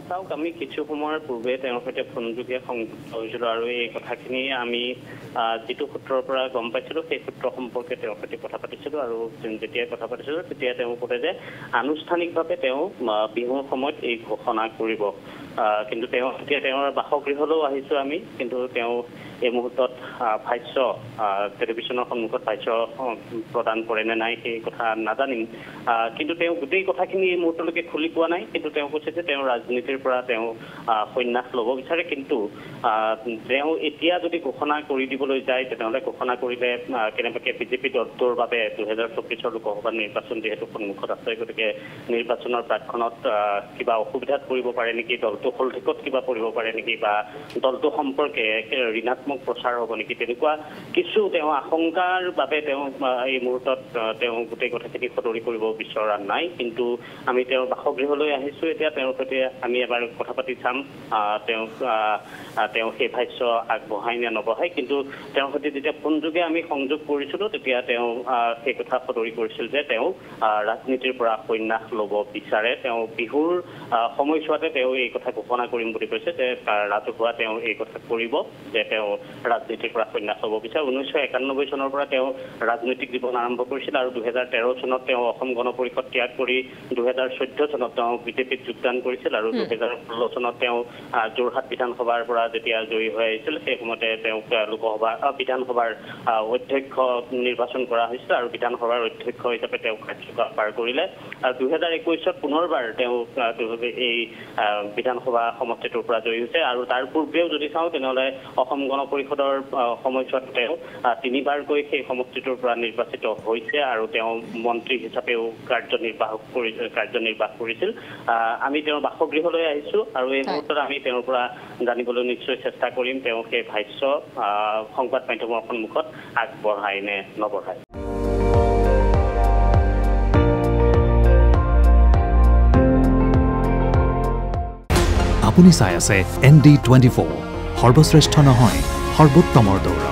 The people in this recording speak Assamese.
চাওক আমি কিছু সময়ৰ পূৰ্বে তেওঁৰ সৈতে ফোনযোগে সংযুক্ত হৈছিলোঁ আৰু এই কথাখিনি আমি যিটো সূত্ৰৰ পৰা গম পাইছিলোঁ সেই সূত্ৰ সম্পৰ্কে তেওঁৰ সৈতে কথা পাতিছিলোঁ আৰু যেতিয়া কথা পাতিছিলোঁ তেতিয়া তেওঁ ক'লে যে আনুষ্ঠানিকভাৱে তেওঁ বিহুৰ সময়ত এই ঘোষণা কৰিব কিন্তু তেওঁ এতিয়া তেওঁৰ বাসগৃহলৈও আহিছোঁ আমি কিন্তু তেওঁ এই মুহূৰ্তত ভাষ্য টেলিভিশ্যনৰ সন্মুখত ভাষ্য প্ৰদান কৰে নে নাই সেই কথা নাজানিম কিন্তু তেওঁ গোটেই কথাখিনি এই মুহূৰ্তলৈকে খুলি পোৱা নাই কিন্তু তেওঁ কৈছে যে তেওঁ ৰাজনীতিৰ পৰা তেওঁ সন্ন্যাস ল'ব বিচাৰে কিন্তু তেওঁ এতিয়া যদি ঘোষণা কৰি দিবলৈ যায় তেনেহ'লে ঘোষণা কৰিলে কেনেবাকৈ বিজেপি দলটোৰ বাবে 2024 লোকসভা নিৰ্বাচন যিহেতু সন্মুখত আছে গতিকে নিৰ্বাচনৰ প্ৰাক্ষণত কিবা অসুবিধাত পৰিব পাৰে নেকি দলটো হলধিকত কিবা পৰিব পাৰে নেকি বা দলটো সম্পৰ্কে ঋণাত্মক প্ৰচাৰ হ'ব নেকি তেনেকুৱা কিছু তেওঁ আশংকাৰ বাবে তেওঁ এই মুহূৰ্তত তেওঁ গোটেই কথাখিনি সদৰি কৰিব বিচৰা নাই কিন্তু আমি তেওঁৰ বাসগৃহলৈ আহিছোঁ এতিয়া তেওঁৰ সৈতে আমি এবাৰ কথা পাতি চাম তেওঁ সেই ভাষ্য আগবঢ়াই নে নবঢ়াই কিন্তু তেওঁৰ সৈতে যেতিয়া ফোনযোগে আমি সংযোগ কৰিছিলোঁ তেতিয়া তেওঁ সেই কথা সদৰি কৰিছিল যে তেওঁ ৰাজনীতিৰ পৰা সন্ন্যাস ল'ব বিচাৰে তেওঁ বিহুৰ সময়ছোৱাতে তেওঁ এই কথা ঘোষণা কৰিম বুলি কৈছে যে ৰাজহুৱা তেওঁ এই কথা কৰিব যে তেওঁ ৰাজনীতিৰ পৰা সন্ন্যাস ল'ব বিচাৰে 1991 চনৰ পৰা তেওঁ ৰাজনৈতিক জীৱন আৰম্ভ কৰিছিল আৰু 2013 চনত তেওঁ অসম গণ পৰিষদ ত্যাগ কৰি 2014 চনত তেওঁ বিজেপিত যোগদান কৰিছিল আৰু 2016 চনত তেওঁ যোৰহাট বিধানসভাৰ পৰা যেতিয়া জয়ী হৈ আহিছিল সেই সময়তে তেওঁক বিধানসভাৰ অধ্যক্ষ নিৰ্বাচন কৰা হৈছিল আৰু বিধানসভাৰ অধ্যক্ষ হিচাপে তেওঁ কাৰ্যকাল পাৰ কৰিলে আৰু 2021 পুনৰবাৰ তেওঁ এই বিধানসভা সমষ্টিটোৰ পৰা জয়ী হৈছে আৰু তাৰ পূৰ্বেও যদি চাওঁ তেনেহ'লে অসম গণ পৰিষদৰ সময়ছোৱাত তেওঁ তিনিবাৰকৈ সেই সমষ্টিটোৰ পৰা নিৰ্বাচিত হৈছে আৰু তেওঁ মন্ত্ৰী হিচাপেও কাৰ্যনিৰ্বাহ কৰিছিল আমি তেওঁৰ বাসগৃহলৈ আহিছোঁ আৰু এই মুহূৰ্তত আমি তেওঁৰ পৰা জানিবলৈ নিশ্চয় চেষ্টা কৰিম তেওঁ সেই ভাষ্য সংবাদ মাধ্যমৰ সন্মুখত আগবঢ়াই নে নবঢ়ায় আপুনি চাই আছে ND24 সৰ্বশ্ৰেষ্ঠ নহয় সৰ্বোত্তমৰ দৌৰ